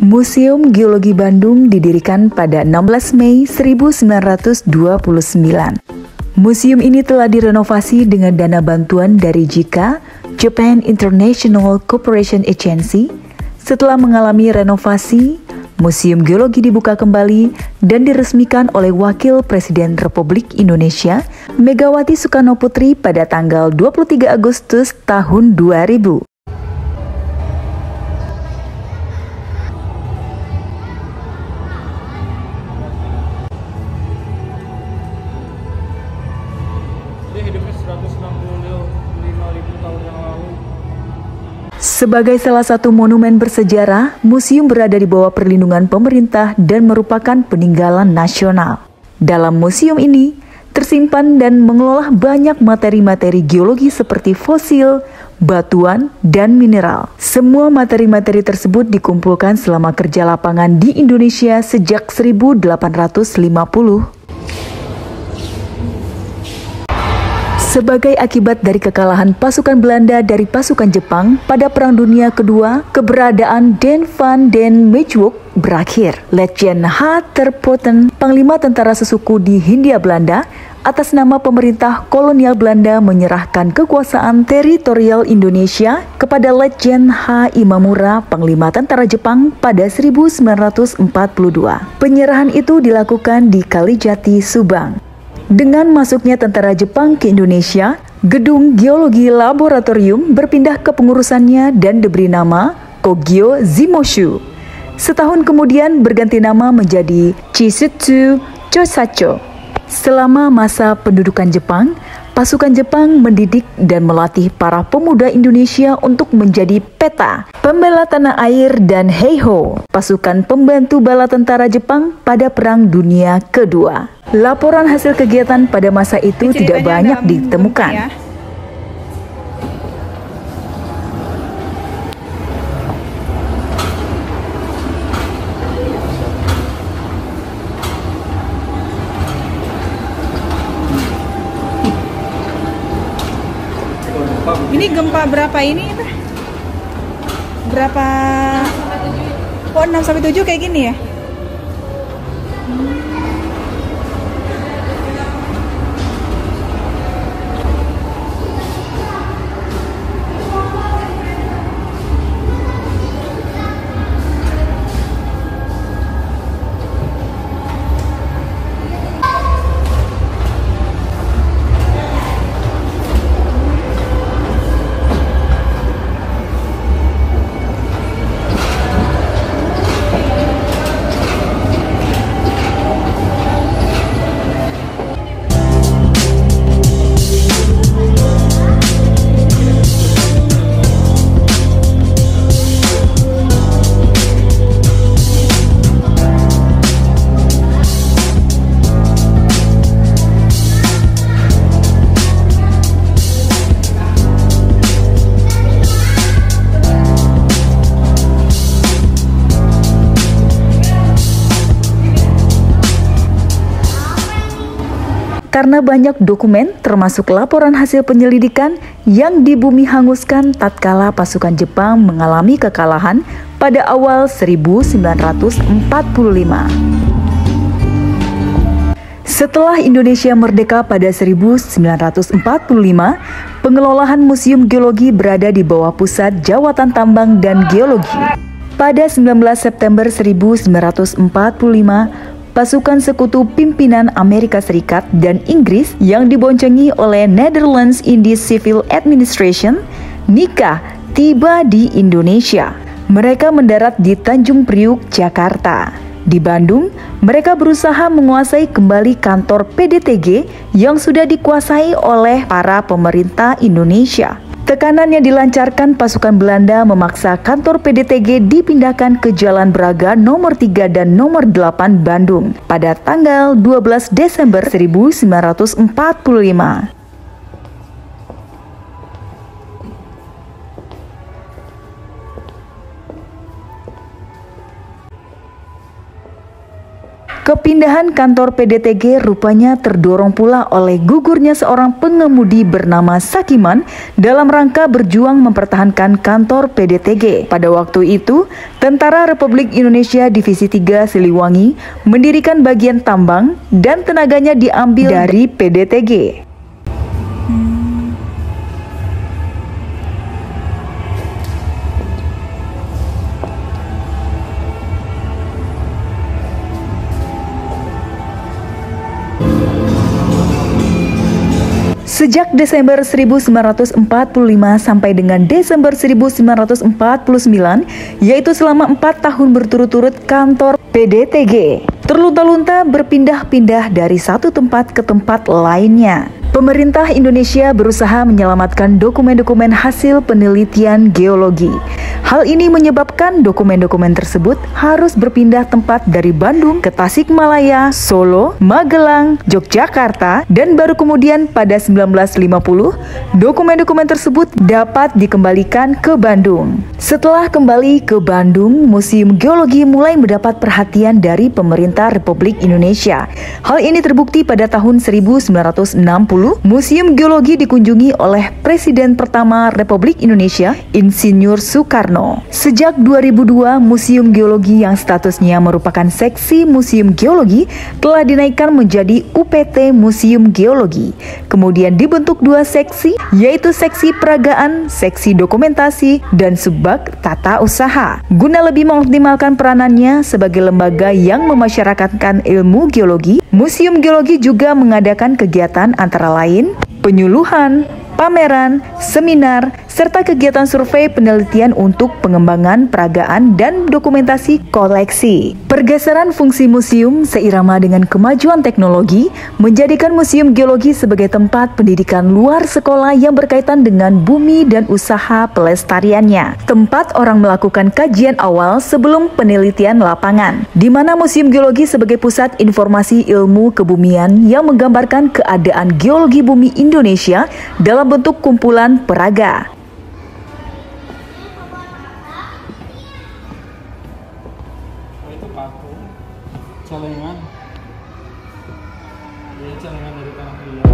Museum Geologi Bandung didirikan pada 16 Mei 1929. Museum ini telah direnovasi dengan dana bantuan dari JICA, Japan International Cooperation Agency. Setelah mengalami renovasi, Museum Geologi dibuka kembali dan diresmikan oleh Wakil Presiden Republik Indonesia, Megawati Soekarnoputri pada tanggal 23 Agustus tahun 2000. Hidupnya 165.000 tahun yang lalu. Sebagai salah satu monumen bersejarah, museum berada di bawah perlindungan pemerintah dan merupakan peninggalan nasional. Dalam museum ini, tersimpan dan mengelola banyak materi-materi geologi seperti fosil, batuan, dan mineral. Semua materi-materi tersebut dikumpulkan selama kerja lapangan di Indonesia sejak 1850. Sebagai akibat dari kekalahan pasukan Belanda dari pasukan Jepang pada Perang Dunia Kedua, keberadaan Den van den Maewijk berakhir. Letjen H. ter Poten, Panglima Tentara Sesuku di Hindia Belanda, atas nama pemerintah kolonial Belanda menyerahkan kekuasaan teritorial Indonesia kepada Letjen H. Imamura, Panglima Tentara Jepang pada 1942. Penyerahan itu dilakukan di Kalijati, Subang. Dengan masuknya tentara Jepang ke Indonesia, gedung geologi laboratorium berpindah ke pengurusannya dan diberi nama Kogyo Zimoshu. Setahun kemudian berganti nama menjadi Chishitsu Chosacho. Selama masa pendudukan Jepang, pasukan Jepang mendidik dan melatih para pemuda Indonesia untuk menjadi peta, pembela tanah air, dan heiho, pasukan pembantu bala tentara Jepang pada Perang Dunia Kedua. Laporan hasil kegiatan pada masa itu tidak banyak ditemukan. Ini gempa berapa ini? Berapa? Oh, 6-7 kayak gini ya? Karena banyak dokumen termasuk laporan hasil penyelidikan yang di bumi hanguskan tatkala pasukan Jepang mengalami kekalahan pada awal 1945. Setelah Indonesia merdeka pada 1945, pengelolaan Museum Geologi berada di bawah Pusat Jawatan Tambang dan Geologi. Pada 19 September 1945, pasukan sekutu pimpinan Amerika Serikat dan Inggris yang diboncengi oleh Netherlands Indies Civil Administration, NICA, tiba di Indonesia. Mereka mendarat di Tanjung Priuk, Jakarta. Di Bandung, mereka berusaha menguasai kembali kantor PDTG yang sudah dikuasai oleh para pemerintah Indonesia. Tekanan yang dilancarkan pasukan Belanda memaksa kantor PDTG dipindahkan ke Jalan Braga nomor 3 dan nomor 8 Bandung pada tanggal 12 Desember 1945. Kepindahan kantor PDTG rupanya terdorong pula oleh gugurnya seorang pengemudi bernama Sakiman dalam rangka berjuang mempertahankan kantor PDTG. Pada waktu itu, Tentara Republik Indonesia Divisi 3 Siliwangi mendirikan bagian tambang dan tenaganya diambil dari PDTG. Sejak Desember 1945 sampai dengan Desember 1949, yaitu selama 4 tahun berturut-turut kantor PDTG terlunta-lunta berpindah-pindah dari satu tempat ke tempat lainnya. Pemerintah Indonesia berusaha menyelamatkan dokumen-dokumen hasil penelitian geologi. Hal ini menyebabkan dokumen-dokumen tersebut harus berpindah tempat dari Bandung ke Tasikmalaya, Solo, Magelang, Yogyakarta, dan baru kemudian pada 1950, dokumen-dokumen tersebut dapat dikembalikan ke Bandung. Setelah kembali ke Bandung, Museum Geologi mulai mendapat perhatian dari pemerintah Republik Indonesia. Hal ini terbukti pada tahun 1960, Museum Geologi dikunjungi oleh Presiden pertama Republik Indonesia, Insinyur Soekarno. Sejak 2002, Museum Geologi yang statusnya merupakan seksi Museum Geologi telah dinaikkan menjadi UPT Museum Geologi. Kemudian dibentuk dua seksi, yaitu seksi peragaan, seksi dokumentasi, dan subbag tata usaha. Guna lebih mengoptimalkan peranannya sebagai lembaga yang memasyarakatkan ilmu geologi, Museum Geologi juga mengadakan kegiatan antara lain penyuluhan, pameran, seminar, serta kegiatan survei penelitian untuk pengembangan peragaan dan dokumentasi koleksi. Pergeseran fungsi museum seirama dengan kemajuan teknologi menjadikan Museum Geologi sebagai tempat pendidikan luar sekolah yang berkaitan dengan bumi dan usaha pelestariannya. Tempat orang melakukan kajian awal sebelum penelitian lapangan, di mana Museum Geologi sebagai pusat informasi ilmu kebumian yang menggambarkan keadaan geologi bumi Indonesia dalam bentuk kumpulan peraga. Itu paku, celengan. Ini celengan dari tanah liat.